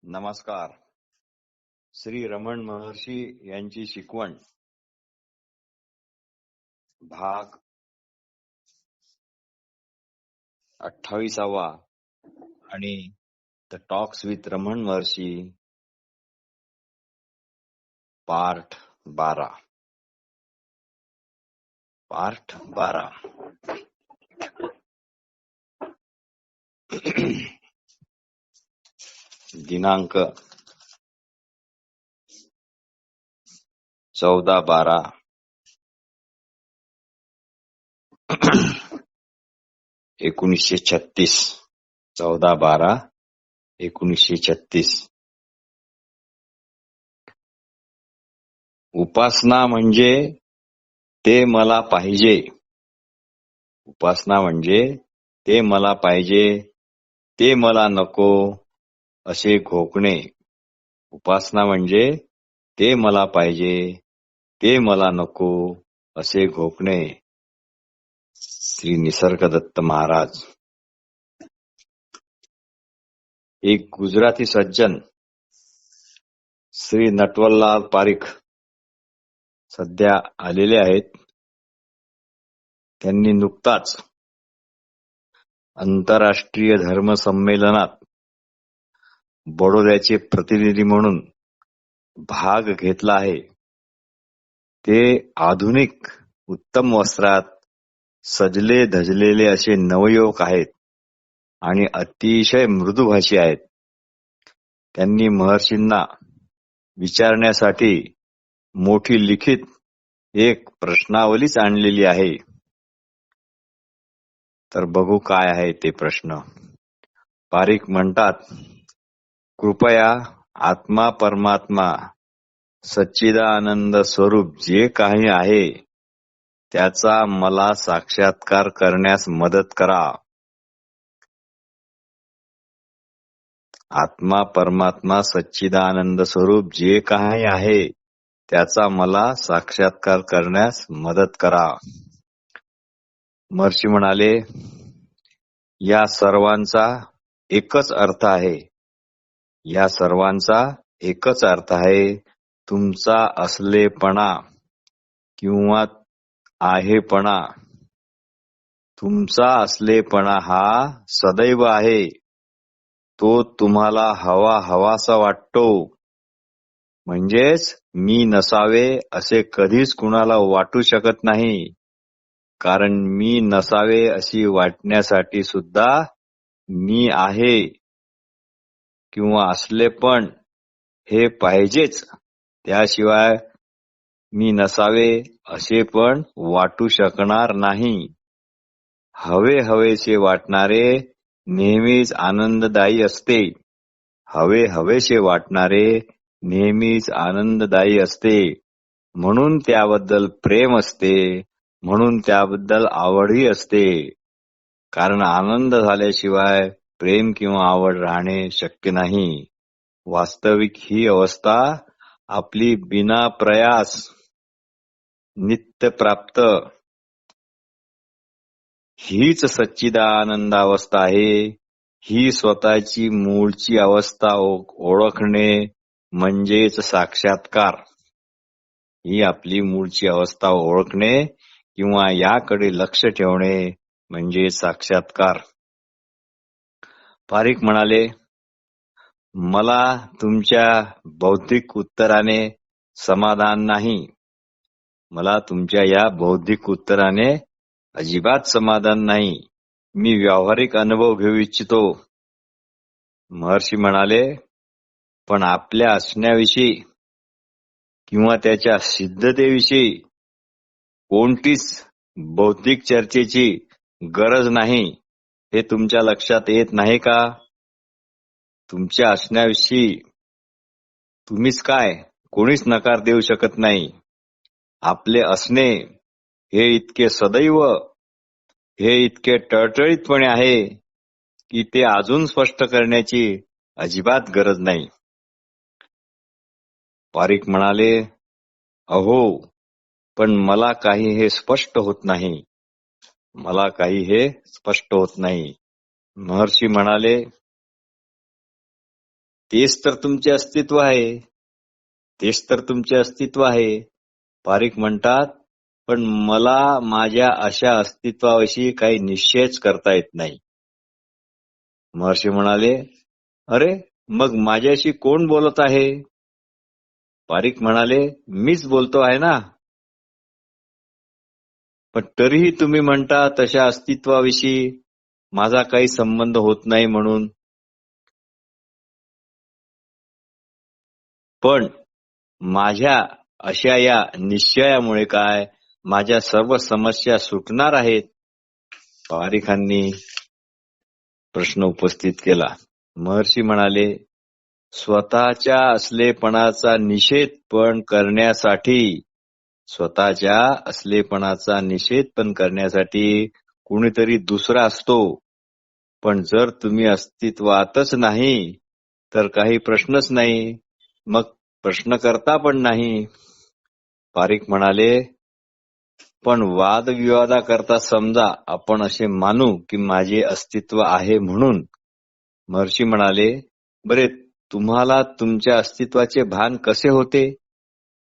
नमस्कार. श्री रमण महर्षी यांची शिकवण भाग 28वा आणि the talks with Raman Maharshi part 12. दिनांक 14/12 1936. 14/12/1936. उपासना म्हणजे ते मला पाहिजे. उपासना म्हणजे ते मला पाहिजे, ते मला नको असे घोकणे. उपासना म्हणजे ते मला पाहिजे, ते मला नको असे घोकणे. श्री निसर्गदत्त महाराज. एक गुजराती सज्जन श्री नटवरलाल पारीख सध्या आलेले आहेत. त्यांनी नुकताच आंतरराष्ट्रीय धर्म संमेलनात बडोद्याचे प्रतिनिधी म्हणून भाग घेतला आहे. ते आधुनिक उत्तम वस्त्रात सजले धजलेले असे नवयुवक आहेत आणि अतिशय मृदुभाषी आहेत. त्यांनी महर्षींना विचारण्यासाठी मोठी लिखित एक प्रश्नावलीच आणलेली आहे. तर बघू काय आहे ते प्रश्न. पारीख म्हणतात, कृपया आत्मा परमात्मा सच्चिदानंद स्वरूप जे काही आहे त्याचा मला साक्षात्कार करण्यास मदत करा. आत्मा परमात्मा सच्चिदानंद स्वरूप जे काही आहे त्याचा मला साक्षात्कार करण्यास मदत करा. महर्षी म्हणाले, या सर्वांचा एकच अर्थ आहे. या सर्वांचा एकच अर्थ आहे. तुमचा असलेपणा किंवा आहेपणा. तुमचा असलेपणा हा सदैव आहे. तो तुम्हाला हवासा वाटतो. म्हणजेच मी नसावे असे कधीच कुणाला वाटू शकत नाही. कारण मी नसावे अशी वाटण्यासाठी सुद्धा मी आहे किंवा असलेपण हे पाहिजेच. त्याशिवाय मी नसावे असे पण वाटू शकणार नाही. हवेसे वाटणारे नेहमीच आनंददायी असते. हवेसे वाटणारे नेहमीच आनंददायी असते. म्हणून त्याबद्दल प्रेम असते. म्हणून त्याबद्दल आवडही असते. कारण आनंद झाल्याशिवाय प्रेम किंवा आवड राहणे शक्य नाही. वास्तविक ही अवस्था आपली बिना प्रयास नित्य प्राप्त हीच सच्चिदानंदावस्था आहे. ही स्वतःची मूळची अवस्था ओळखणे म्हणजेच साक्षात्कार. ही आपली मूळची अवस्था ओळखणे किंवा याकडे लक्ष ठेवणे म्हणजे साक्षात्कार. पारीख म्हणाले, मला तुमच्या बौद्धिक उत्तराने समाधान नाही. मला तुमच्या या बौद्धिक उत्तराने अजिबात समाधान नाही. मी व्यावहारिक अनुभव घेऊ इच्छितो. महर्षी म्हणाले, पण आपल्या असण्याविषयी किंवा त्याच्या सिद्धतेविषयी कोणतीच बौद्धिक चर्चेची गरज नाही. हे तुमच्या लक्षात येत नाही का? तुमच्या असण्याविषयी तुम्हीच काय कोणीच नकार देऊ शकत नाही. आपले असणे हे इतके सदैव, हे इतके टळटळीतपणे आहे की ते अजून स्पष्ट करण्याची अजिबात गरज नाही. पारीख म्हणाले, अहो, पण मला काही हे स्पष्ट होत नाही. मला काही हे स्पष्ट होत नाही. महर्षी म्हणाले, तेच तर तुमचे अस्तित्व आहे. तेच तर तुमचे अस्तित्व आहे. पारिक म्हणतात, पण मला माझ्या अशा अस्तित्वाविषयी काही निश्चयच करता येत नाही. महर्षी म्हणाले, अरे मग माझ्याशी कोण बोलत आहे? पारिक म्हणाले, मीच बोलतो आहे ना. पण तरीही तुम्ही म्हणता तशा अस्तित्वाविषयी माझा काही संबंध होत नाही म्हणून. पण माझ्या अशा या निश्चयामुळे काय माझ्या सर्व समस्या सुटणार आहेत? पारिखांनी प्रश्न उपस्थित केला. महर्षी म्हणाले, स्वतःच्या असलेपणाचा निषेध पण करण्यासाठी कुणीतरी दुसरा असतो. पण जर तुम्ही अस्तित्वातच नाही तर काही प्रश्नच नाही, मग प्रश्न करता पण नाही. पारिक म्हणाले, पण वादविवादाकरता समजा आपण असे मानू की माझे अस्तित्व आहे म्हणून. महर्षी म्हणाले, बरे तुम्हाला तुमच्या अस्तित्वाचे भान कसे होते?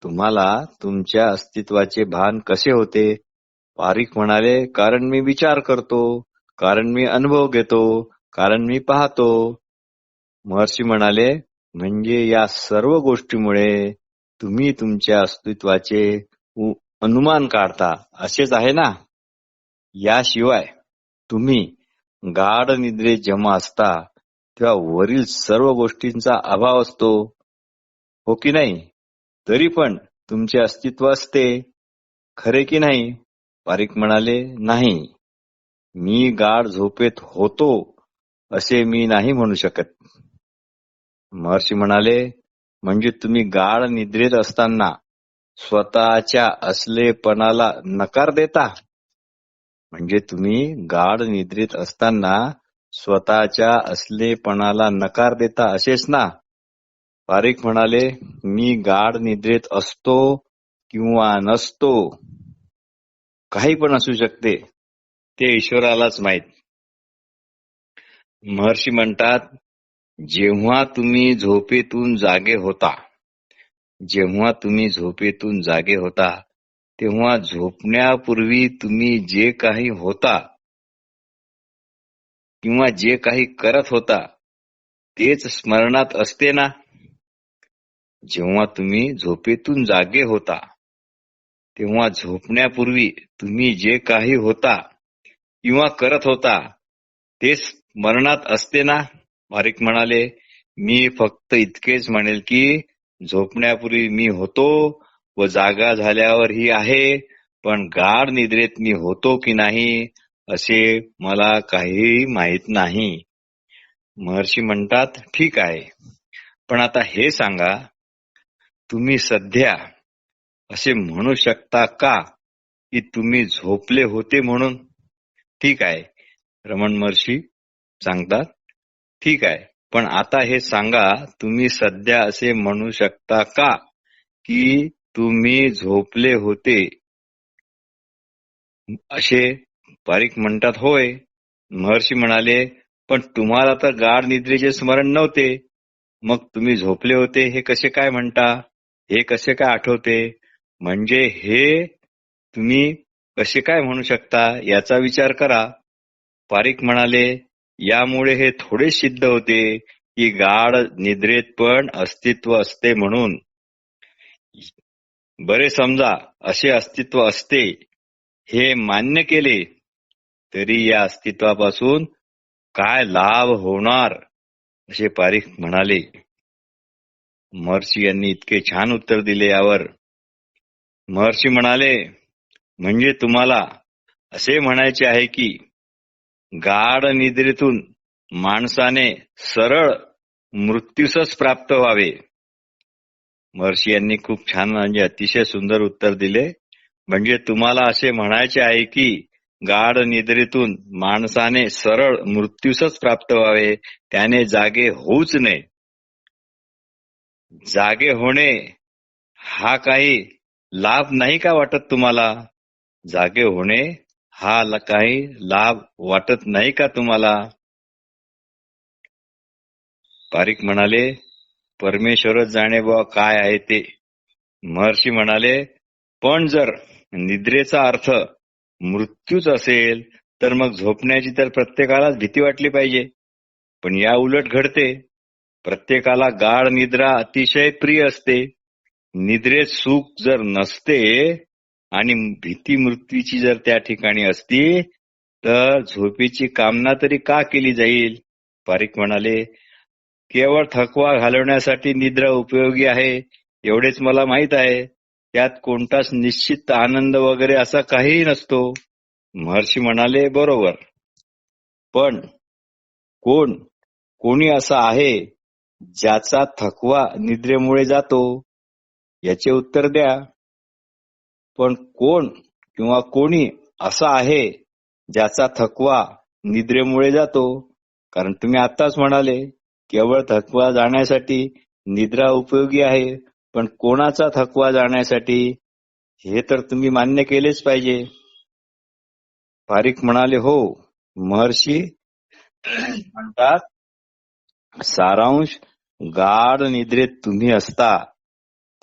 तुम्हाला तुमच्या अस्तित्वाचे भान कसे होते? पारिक म्हणाले, कारण मी विचार करतो, कारण मी अनुभव घेतो, कारण मी पाहतो. महर्षी म्हणाले, म्हणजे या सर्व गोष्टीमुळे तुम्ही तुमच्या अस्तित्वाचे अनुमान काढता असेच आहे ना? याशिवाय तुम्ही गाढ निद्रेत जेव्हा असता तेव्हा वरील सर्व गोष्टींचा अभाव असतो, हो की नाही? तरी पण तुमचे अस्तित्व असते, खरे की नाही? पारिक म्हणाले, नाही, मी गाढ झोपेत होतो असे मी नाही म्हणू शकत. महर्षी म्हणाले, म्हणजे तुम्ही गाढ निद्रेत असताना स्वतःच्या असलेपणाला नकार देता? म्हणजे तुम्ही गाढ निद्रेत असताना स्वतःच्या असलेपणाला नकार देता असेच ना? पारिक म्हणाले, मी गाढ निद्रेत असतो किंवा नसतो, काही पण असू शकते, ते ईश्वरालाच माहीत. महर्षी म्हणतात, जेव्हा तुम्ही झोपेतून जागे होता तेव्हा झोपण्यापूर्वी तुम्ही जे काही होता किंवा जे काही करत होता तेच स्मरणात असते ना? जेव्हा तुम्ही झोपेतून जागे होता तेव्हा झोपण्यापूर्वी तुम्ही जे काही होता किंवा करत होता तेच स्मरणात असते ना? पारिक म्हणाले, मी फक्त इतकेच म्हणेल की झोपण्यापूर्वी मी होतो व जागा झाल्यावरही आहे, पण गाढ निद्रेत मी होतो की नाही असे मला काहीही माहीत नाही. महर्षी म्हणतात, ठीक आहे, पण आता हे सांगा, तुम्ही सध्या असे म्हणू शकता का की तुम्ही झोपले होते म्हणून? ठीक आहे, रमण महर्षी सांगतात, ठीक आहे, पण आता हे सांगा, तुम्ही सध्या असे म्हणू शकता का की तुम्ही झोपले होते? असे पारिक म्हणतात, होय. महर्षी म्हणाले, पण तुम्हाला तर गाढ निद्रेचे स्मरण नव्हते, मग तुम्ही झोपले होते हे कसे काय म्हणता? हे कसे काय आठवते? म्हणजे हे तुम्ही कसे काय म्हणू शकता याचा विचार करा. पारिक म्हणाले, यामुळे हे थोडे सिद्ध होते की गाढ निद्रेत पण अस्तित्व असते म्हणून. बरे समजा असे अस्तित्व असते हे मान्य केले तरी या अस्तित्वापासून काय लाभ होणार असे पारिक म्हणाले. महर्षी यांनी इतके छान उत्तर दिले यावर. महर्षी म्हणाले, म्हणजे तुम्हाला असे म्हणायचे आहे की गाढ निद्रेतून माणसाने सरळ मृत्यूसच प्राप्त व्हावे. महर्षी यांनी खूप छान म्हणजे अतिशय सुंदर उत्तर दिले. म्हणजे तुम्हाला असे म्हणायचे आहे की गाढ निद्रेतून माणसाने सरळ मृत्यूसच प्राप्त व्हावे, त्याने जागे होऊच नये. जागे होणे हा काही लाभ नाही का वाटत तुम्हाला? जागे होणे हा काही लाभ वाटत नाही का तुम्हाला? पारिक म्हणाले, परमेश्वरच जाणे बुवा काय आहे ते. महर्षी म्हणाले, पण जर निद्रेचा अर्थ मृत्यूच असेल तर मग झोपण्याची तर प्रत्येकालाच भीती वाटली पाहिजे. पण या उलट घडते. प्रत्येकाला गाढ निद्रा अतिशय प्रिय असते. निद्रेत सुख जर नसते आणि भीती मृत्यूची जर त्या ठिकाणी असती तर झोपेची कामना तरी का केली जाईल. पारीख म्हणाले, केवळ थकवा घालवण्यासाठी निद्रा उपयोगी आहे एवढेच मला माहित आहे. त्यात कोणताच निश्चित आनंद वगैरे असा काहीही नसतो. महर्षी म्हणाले, बरोबर. पण कोणी असा आहे ज्याचा थकवा निद्रेमुळे जातो? याचे उत्तर द्या. पण कोणी असा आहे ज्याचा थकवा निद्रेमुळे जातो? कारण तुम्ही आत्ताच म्हणाले केवळ थकवा जाण्यासाठी निद्रा उपयोगी आहे. पण कोणाचा थकवा जाण्यासाठी हे तर तुम्ही मान्य केलेच पाहिजे. पारीख म्हणाले, हो. महर्षी म्हणतात, सारांश, गाढ निद्रेत तुम्ही असता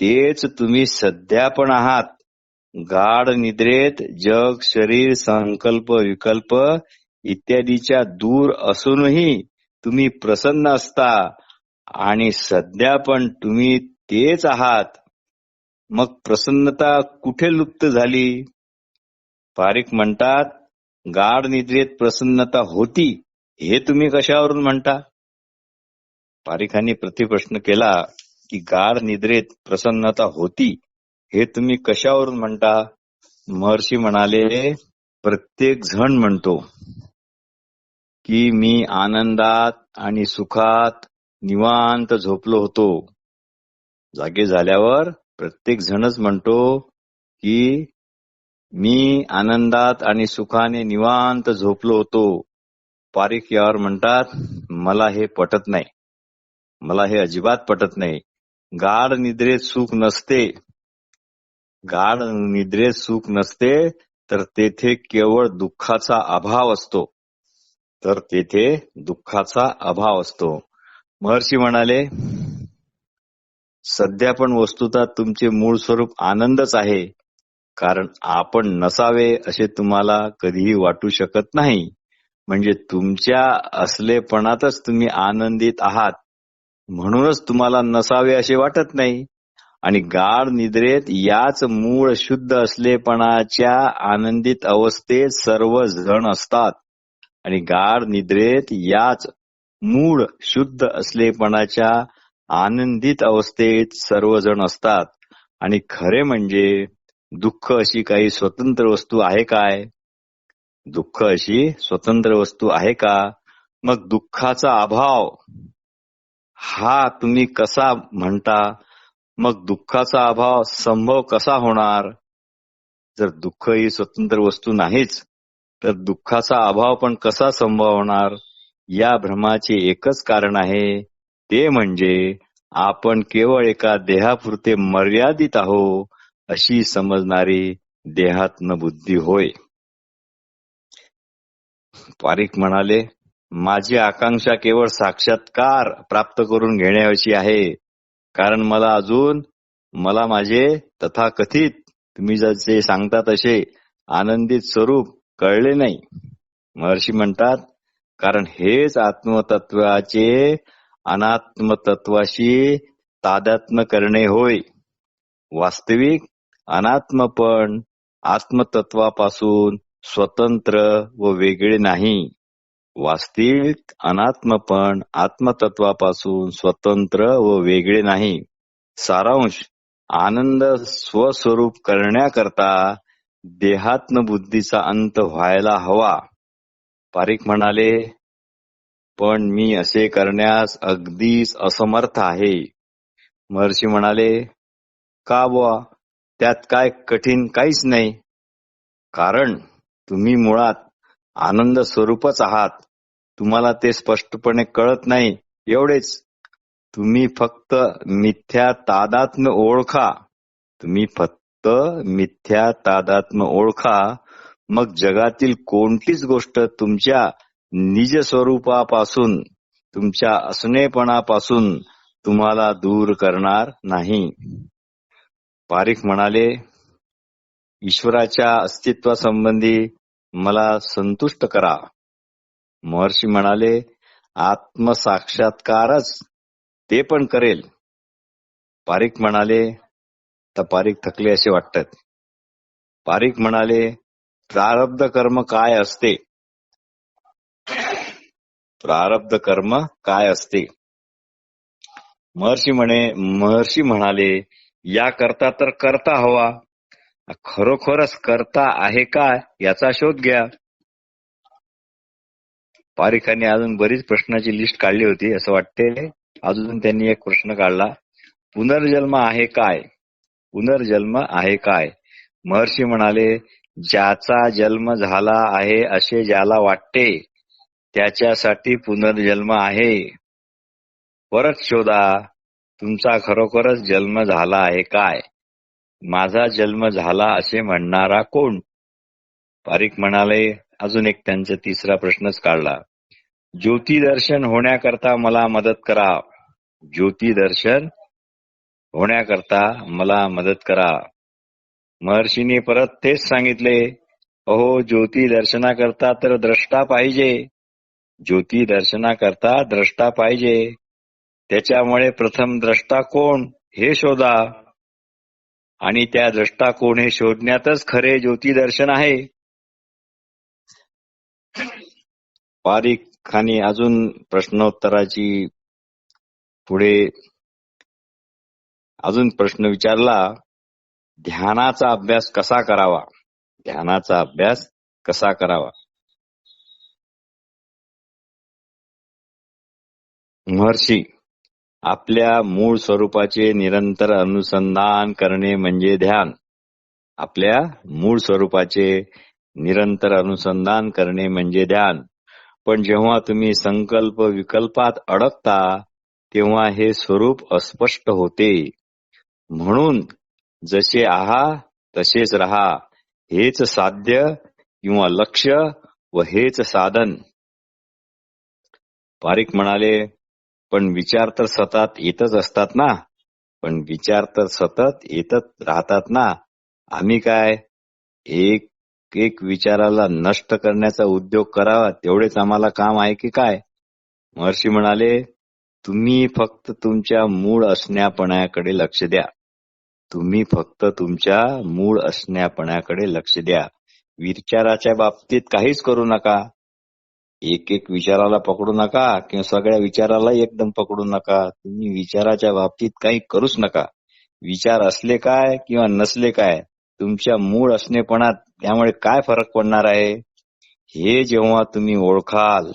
तेच तुम्ही सध्या पण आहात. गाढ निद्रेत जग, शरीर, संकल्प, विकल्प इत्यादीच्या दूर असूनही तुम्ही प्रसन्न असता आणि सध्या पण तुम्ही तेच आहात. मग प्रसन्नता कुठे लुप्त झाली? पारीख म्हणतात, गाढ निद्रेत प्रसन्नता होती हे तुम्ही कशावरून म्हणता? पारीखांनी प्रतिप्रश्न केला की गाढ निद्रेत प्रसन्नता होती हे तुम्ही कशावरून म्हणता? महर्षी म्हणाले, प्रत्येक जण म्हणतो की मी आनंदात आणि सुखात निवांत झोपलो होतो. जागे झाल्यावर प्रत्येक जणच म्हणतो की मी आनंदात आणि सुखाने निवांत झोपलो होतो. पारीख यावर म्हणतात, मला हे पटत नाही. मला हे अजिबात पटत नाही. गाढ निद्रेत सुख नसते. गाढ निद्रेत सुख नसते तर तेथे केवळ दुःखाचा अभाव असतो. महर्षी म्हणाले, सध्या पण वस्तुतः तुमचे मूळ स्वरूप आनंदच आहे. कारण आपण नसावे असे तुम्हाला कधीही वाटू शकत नाही. म्हणजे तुमच्या असलेपणातच तुम्ही आनंदित आहात. म्हणूनच तुम्हाला नसावे असे वाटत नाही. आणि गाढ निद्रेत याच मूळ शुद्ध असलेपणाच्या आनंदित अवस्थेत सर्व जण असतात. आणि गाढ निद्रेत याच मूळ शुद्ध असलेपणाच्या आनंदित अवस्थेत सर्वजण असतात. आणि खरे म्हणजे दुःख अशी काही स्वतंत्र वस्तू आहे काय? दुःख अशी स्वतंत्र वस्तू आहे का? मग दुःखाचा अभाव हा तुम्ही कसा म्हणता? मग दुःखाचा अभाव संभव कसा होणार? जर दुःख ही स्वतंत्र वस्तू नाहीच तर दुःखाचा अभाव पण कसा संभव होणार? या भ्रमाचे एकच कारण आहे, ते म्हणजे आपण केवळ एका देहापुरते मर्यादित आहो अशी समजणारी देहात्म बुद्धी होय. पारीख म्हणाले, माझी आकांक्षा केवळ साक्षात्कार प्राप्त करून घेण्याची आहे. कारण मला माझे तथाकथित तुम्ही जसे सांगता तसे आनंदित स्वरूप कळले नाही. महर्षी म्हणतात, कारण हेच आत्मतत्वाचे अनात्मतत्वाशी तादात्म्य करणे होय. वास्तविक अनात्मपण आत्मतत्वापासून स्वतंत्र व वेगळे नाही. वास्तविक अनात्मपण आत्मतत्वापासून स्वतंत्र व वेगळे नाही. सारांश, आनंद स्वस्वरूप करण्याकरता देहात्म बुद्धीचा अंत व्हायला हवा. पारीख म्हणाले, पण मी असे करण्यास अगदीच असमर्थ आहे. महर्षी म्हणाले, का बुवा? त्यात काय कठीण काहीच नाही. कारण तुम्ही मुळात आनंद स्वरूपच आहात. तुम्हाला ते स्पष्टपणे कळत नाही एवढेच. तुम्ही फक्त मिथ्या तादात्म्य ओळखा. मग जगातील कोणतीच गोष्ट तुमच्या निज स्वरूपापासून, तुमच्या असणेपणापासून तुम्हाला दूर करणार नाही. पारीख म्हणाले, ईश्वराच्या अस्तित्वासंबंधी मला संतुष्ट करा. महर्षी म्हणाले, आत्मसाक्षात्कारच ते पण करेल. पारीख म्हणाले, तर पारीख थकले असे वाटतात. पारीख म्हणाले, प्रारब्ध कर्म काय असते? प्रारब्ध कर्म काय असते? महर्षी म्हणाले, या करता तर करता हवा. खरोखरच करता आहे का याचा शोध घ्या. पारीखांनी अजून बरीच प्रश्नाची लिस्ट काढली होती असं वाटते. अजून त्यांनी एक प्रश्न काढला, पुनर्जन्म आहे काय? पुनर्जन्म आहे काय? महर्षी म्हणाले, ज्याचा जन्म झाला आहे असे ज्याला वाटते त्याच्यासाठी पुनर्जन्म आहे. परत शोधा, तुमचा खरोखरच जन्म झाला आहे काय? माझा जन्म झाला असे म्हणणारा कोण? पारीख म्हणाले, अजून एक त्यांचा तिसरा प्रश्नच काढला, ज्योतिदर्शन होण्याकरता मला मदत करा. ज्योतिदर्शन होण्याकरता मला मदत करा. महर्षींनी परत तेच सांगितले, अहो ज्योती दर्शनाकरता तर द्रष्टा पाहिजे. ज्योती दर्शनाकरता द्रष्टा पाहिजे. त्याच्यामुळे प्रथम द्रष्टा कोण हे शोधा. आणि त्या द्रष्टा कोण हे शोधण्यातच खरे ज्योती दर्शन आहे. पारीखांनी अजून प्रश्नोत्तराची पुढे अजून प्रश्न विचारला, ध्यानाचा अभ्यास कसा करावा? ध्यानाचा अभ्यास कसा करावा? महर्षी, आपल्या मूळ स्वरूपाचे निरंतर अनुसंधान करणे म्हणजे ध्यान. आपल्या मूळ स्वरूपाचे निरंतर अनुसंधान करणे म्हणजे ध्यान. पण जेव्हा तुम्ही संकल्प विकल्पात अडकता तेव्हा हे स्वरूप अस्पष्ट होते. म्हणून जसे आहात तसेच राहा, हेच साध्य किंवा लक्ष्य व हेच साधन. पारीख म्हणाले, पण विचार तर सतत येतच असतात ना. पण विचार तर सतत येतच राहतात ना. आम्ही काय एक एक विचाराला नष्ट करण्याचा उद्योग करावा तेवढेच आम्हाला काम आहे की काय? महर्षी म्हणाले, तुम्ही फक्त तुमच्या मूळ असण्यापणाकडे लक्ष द्या. तुम्ही फक्त तुमच्या मूळ असण्यापणाकडे लक्ष द्या. विचाराच्या बाबतीत काहीच करू नका. एक एक विचाराला पकडू नका किंवा सगळ्या विचाराला एकदम पकडू नका. तुम्ही विचाराच्या बाबतीत काही करूच नका. विचार असले काय किंवा नसले काय, तुमच्या मूळ असणेपणात त्यामुळे काय फरक पडणार आहे हे जेव्हा तुम्ही ओळखाल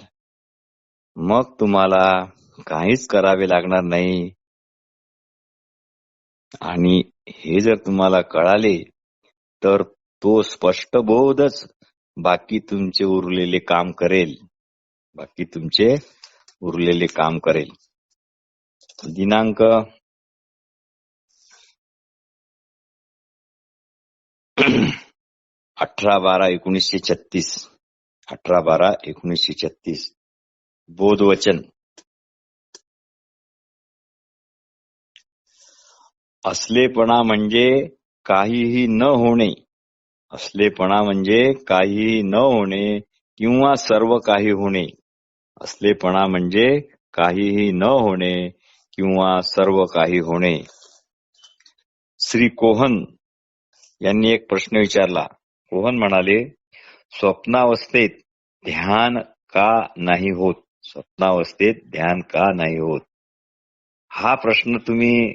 मग तुम्हाला काहीच करावे लागणार नाही. आणि हे जर तुम्हाला कळाले तर तो स्पष्ट बोधच बाकी तुमचे उरलेले काम करेल. बाकी तुमचे उरलेले काम करेल. दिनांक 18/12/1936 18/12/1936 बोधवचन. असलेपणा म्हणजे काहीही न होणे. असलेपणा म्हणजे काहीही न होणे किंवा सर्व काही होणे. असलेपणा म्हणजे काहीही न होणे किंवा सर्व काही होणे. श्री कोहन यांनी एक प्रश्न विचारला. कोहन म्हणाले, स्वप्नावस्थेत ध्यान का नाही होत? स्वप्नावस्थेत ध्यान का नाही होत? हा प्रश्न तुम्ही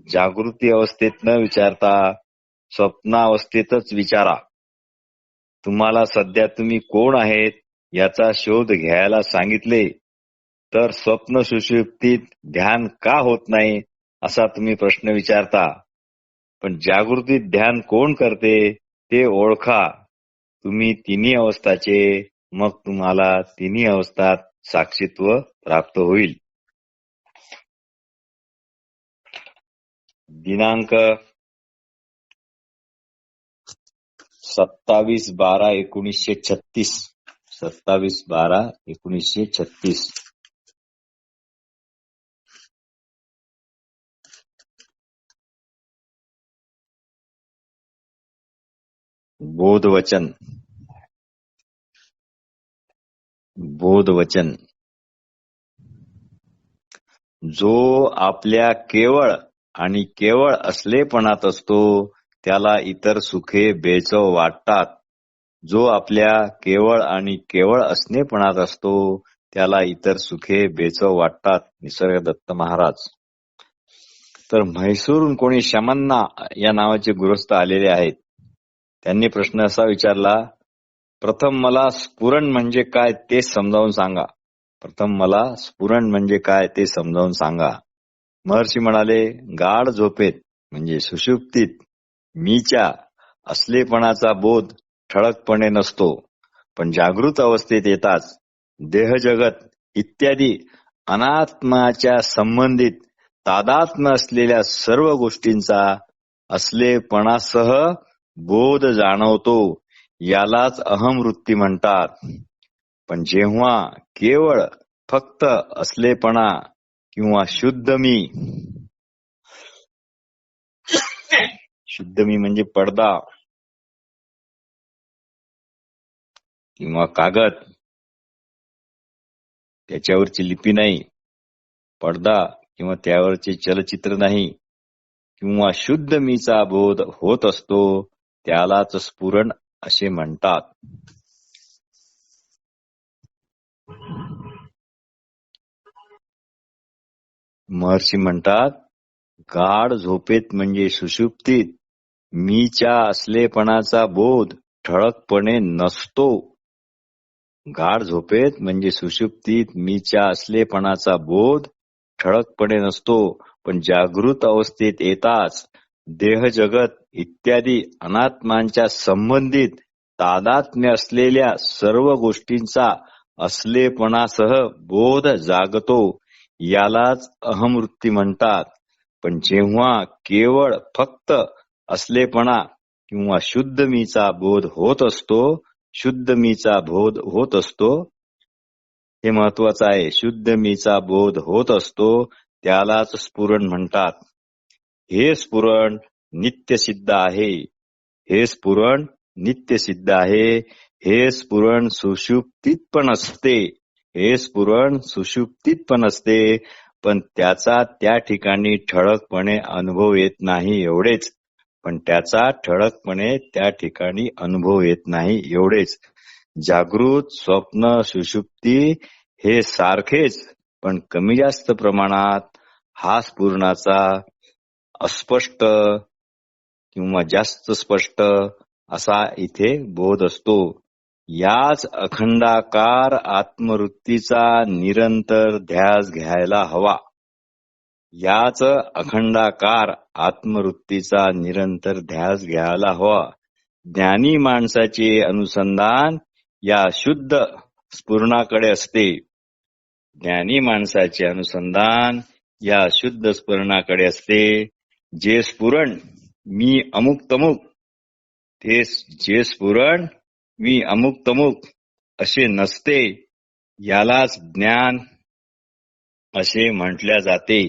जागृती अवस्थेत न विचारता स्वप्नावस्थेतच विचारा. तुम्हाला सध्या तुम्ही कोण आहेत याचा शोध घ्यायला सांगितले तर स्वप्न सुषुप्तीत ध्यान का होत नाही असा तुम्ही प्रश्न विचारता. पण जागृतीत ध्यान कोण करते ते ओळखा तुम्ही तिन्ही अवस्थाचे, मग तुम्हाला तिन्ही अवस्थात साक्षीत्व प्राप्त होईल. दिनांक 27/12/1936 27/12/1936 बोधवचन. बोधवचन जो आपल्या केवळ आणि केवळ असलेपणात असतो त्याला इतर सुखे बेचव वाटतात. जो आपल्या केवळ आणि केवळ असणेपणात असतो त्याला इतर सुखे बेचव वाटतात. निसर्गदत्त महाराज. तर म्हैसूरहून कोणी शमन्ना या नावाचे गृहस्थ आलेले आहेत. त्यांनी प्रश्न असा विचारला, प्रथम मला स्फुरण म्हणजे काय ते समजावून सांगा. प्रथम मला स्फुरण म्हणजे काय ते समजावून सांगा. महर्षी म्हणाले, गाढ झोपेत म्हणजे सुषुप्तीत मीच्या असलेपणाचा बोध ठळकपणे नसतो, पण जागृत अवस्थेत येताच देहजगत इत्यादी अनात्माच्या संबंधित तादात्म्य असलेल्या सर्व गोष्टींचा असलेपणासह बोध जाणवतो. यालाच अहमवृत्ती म्हणतात. पण जेव्हा केवळ फक्त असलेपणा किंवा शुद्ध मी म्हणजे पडदा किंवा कागद, त्याच्यावरची लिपी नाही, पडदा किंवा त्यावरचे चलचित्र नाही, किंवा शुद्ध मीचा बोध होत असतो त्यालाच स्फुरण असे म्हणतात. महर्षी म्हणतात, गाढ झोपेत म्हणजे सुषुप्तीत मीच्या असलेपणाचा बोध ठळकपणे नसतो. गाढ झोपेत म्हणजे सुषुप्तीत मीच्या असलेपणाचा बोध ठळकपणे नसतो, पण जागृत अवस्थेत येताच देहजगत इत्यादी अनात्मांच्या संबंधित तादात्म्य असलेल्या सर्व गोष्टींचा असलेपणासह बोध जागतो. यालाच अहमवृत्ती म्हणतात. पण जेव्हा केवळ फक्त असलेपणा किंवा शुद्ध मीचा बोध होत असतो, शुद्ध मीचा बोध होत असतो, हे महत्वाचं आहे. शुद्ध मीचा बोध होत असतो त्यालाच स्फुरण म्हणतात. हे स्फुरण नित्यसिद्ध आहे. हे स्फुरण नित्यसिद्ध आहे. हे स्फुरण सुषुप्तीत पण असते. हे स्फुरण सुषुप्तीत पण असते, पण त्याचा त्या ठिकाणी ठळकपणे अनुभव येत नाही एवढेच. पण त्याचा ठळकपणे त्या ठिकाणी अनुभव येत नाही एवढेच. जागृत, स्वप्न, सुषुप्ती हे सारखेच, पण कमी जास्त प्रमाणात हा स्फुरणाचा अस्पष्ट किंवा जास्त स्पष्ट असा इथे बोध असतो. याच अखंडाकार आत्मवृत्तीचा निरंतर ध्यास घ्यायला हवा. याच अखंडाकार आत्मवृत्तीचा निरंतर ध्यास घ्यायला हवा. ज्ञानी माणसाचे अनुसंधान या शुद्ध स्फुरणाकडे असते. ज्ञानी माणसाचे अनुसंधान या शुद्ध स्फुरणाकडे असते. जे स्फुरण मी अमुक तमुक, ते जे स्फुरण मी अमुक तमुक असे नसते, यालाच ज्ञान असे म्हटल्या जाते.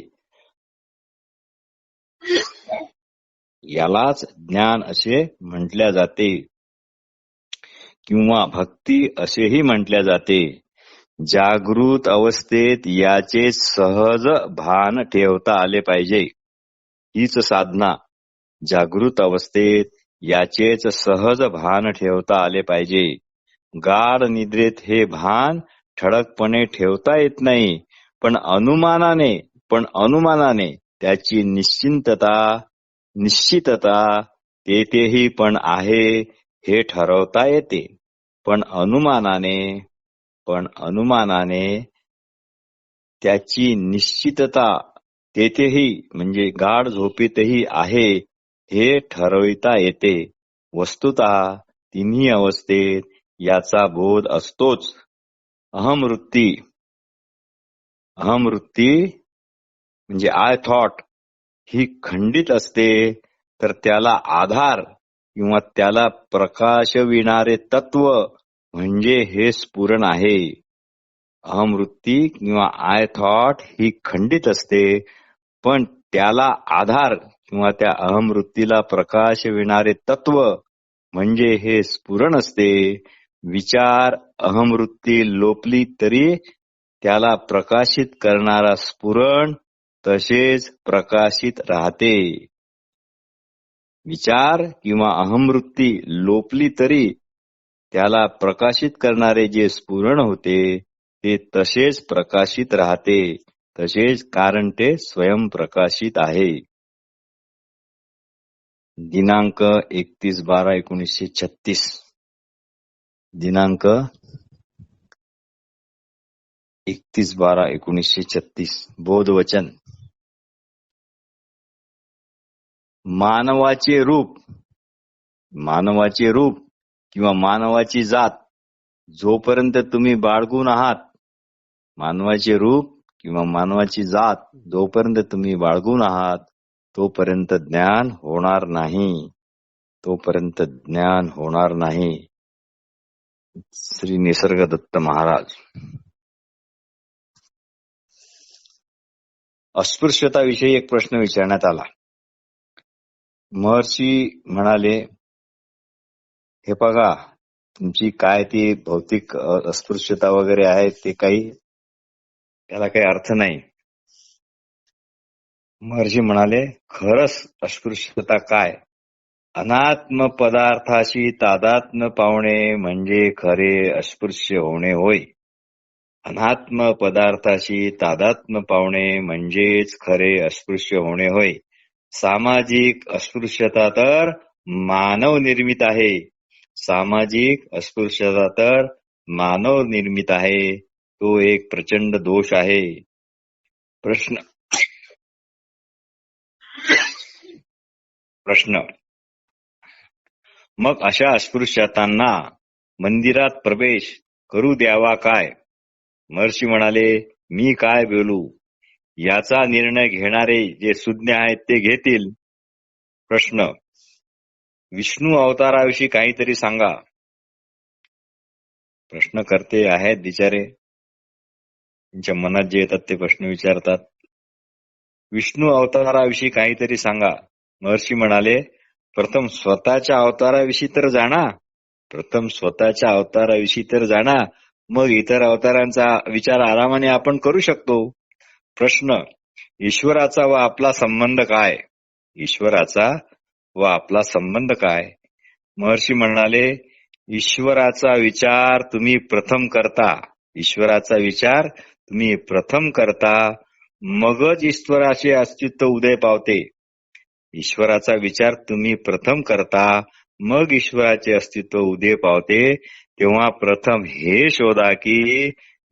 यालाच ज्ञान असे म्हटल्या जाते किंवा भक्ती असेही म्हटल्या जाते. जागृत अवस्थेत याचे सहज भान ठेवता आले पाहिजे. हीच साधना. जागृत अवस्थेत याचेच सहज भान ठेवता आले पाहिजे. गाढ निद्रेत हे भान ठळकपणे ठेवता येत नाही, पण अनुमानाने त्याची निश्चितता तेथेही पण आहे हे ठरवता येते. पण अनुमानाने त्याची निश्चितता तेथेही म्हणजे गाढ झोपेतही आहे हे ठरविता येते. वस्तुतः तिन्ही अवस्थेत याचा बोध असतोच. अहमवृत्ती म्हणजे आय थॉट ही खंडित असते, तर त्याला आधार किंवा त्याला प्रकाशविणारे तत्व म्हणजे हे स्फुरण आहे. अहमवृत्ती किंवा आय थॉट ही खंडित असते, पण त्याला आधार किंवा त्या अहमवृत्तीला प्रकाशविणारे तत्व म्हणजे हे स्फुरण असते. विचार अहमवृत्ती लोपली तरी त्याला प्रकाशित करणारा स्फुरण तसेच प्रकाशित राहते. विचार किंवा अहमवृत्ती लोपली तरी त्याला प्रकाशित करणारे जे स्फुरण होते ते तसेच प्रकाशित राहते. तसेच कारण ते स्वयंप्रकाशित आहे. दिनांक 31/12/1936. दिनांक 31/12/1936. बोधवचन. मानवाचे रूप किंवा मानवाची जात जोपर्यंत तुम्ही बाळगून आहात, मानवाचे रूप किंवा मानवाची जात जोपर्यंत तुम्ही बाळगून आहात तोपर्यंत ज्ञान होणार नाही. तोपर्यंत ज्ञान होणार नाही. श्री निसर्गदत्त महाराज. अस्पृश्यताविषयी एक प्रश्न विचारण्यात आला. महर्षी म्हणाले, हे बघा, तुमची काय ती भौतिक अस्पृश्यता वगैरे आहे ते त्याला काही अर्थ नाही. महर्षी म्हणाले, खरंच अस्पृश्यता काय? अनात्म पदार्थाशी तादात्म्य पावणे म्हणजे खरे अस्पृश्य होणे होय. अनात्म पदार्थाशी तादात्म्य पावणे म्हणजेच खरे अस्पृश्य होणे होय. सामाजिक अस्पृश्यता तर मानव निर्मित आहे. सामाजिक अस्पृश्यता तर मानव निर्मित आहे. तो एक प्रचंड दोष आहे. प्रश्न मग अशा अस्पृश्यतांना मंदिरात प्रवेश करू द्यावा काय? महर्षी म्हणाले, मी काय बोलू, याचा निर्णय घेणारे जे सुज्ञ आहेत ते घेतील. प्रश्न विष्णू अवताराविषयी काहीतरी सांगा. प्रश्नकर्ते आहेत बिचारे, त्यांच्या मनात जे येतात ते प्रश्न विचारतात. विष्णू अवताराविषयी काहीतरी सांगा. महर्षी म्हणाले, प्रथम स्वतःच्या अवताराविषयी तर जाणा. मग इतर अवतारांचा विचार आरामाने आपण करू शकतो. प्रश्न ईश्वराचा व आपला संबंध काय? महर्षी म्हणाले, ईश्वराचा विचार तुम्ही प्रथम करता मगच ईश्वराचे अस्तित्व उदय पावते. ईश्वराचा विचार तुम्ही प्रथम करता मग ईश्वराचे अस्तित्व उदय पावते. तेव्हा प्रथम हे शोधा की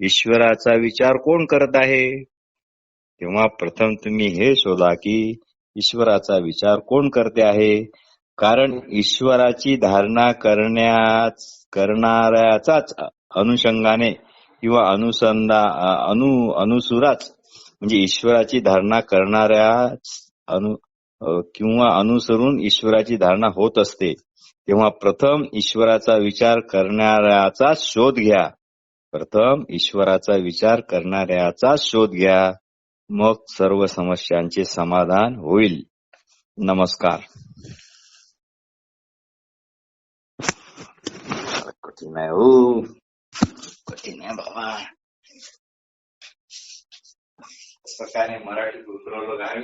ईश्वराचा विचार कोण करत आहे. कोण करते आहे. कारण ईश्वराची धारणा करणाऱ्याचाच अनुषंगाने किंवा अनुसराच म्हणजे ईश्वराची धारणा अनुसरून ईश्वराची धारणा होत असते. तेव्हा प्रथम ईश्वराचा विचार करणाऱ्याचाच शोध घ्या. मग सर्व समस्यांचे समाधान होईल. नमस्कार. कठीण आहे हो, कठीण आहे बाबा. सरकारने मराठीत उतरवलं काय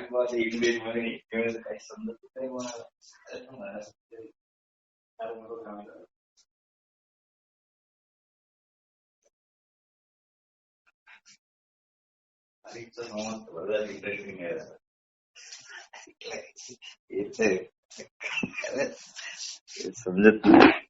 इंग्लिश मध्ये काही समजत नाही मला. इंटरेस्टिंग आहे. समजत नाही.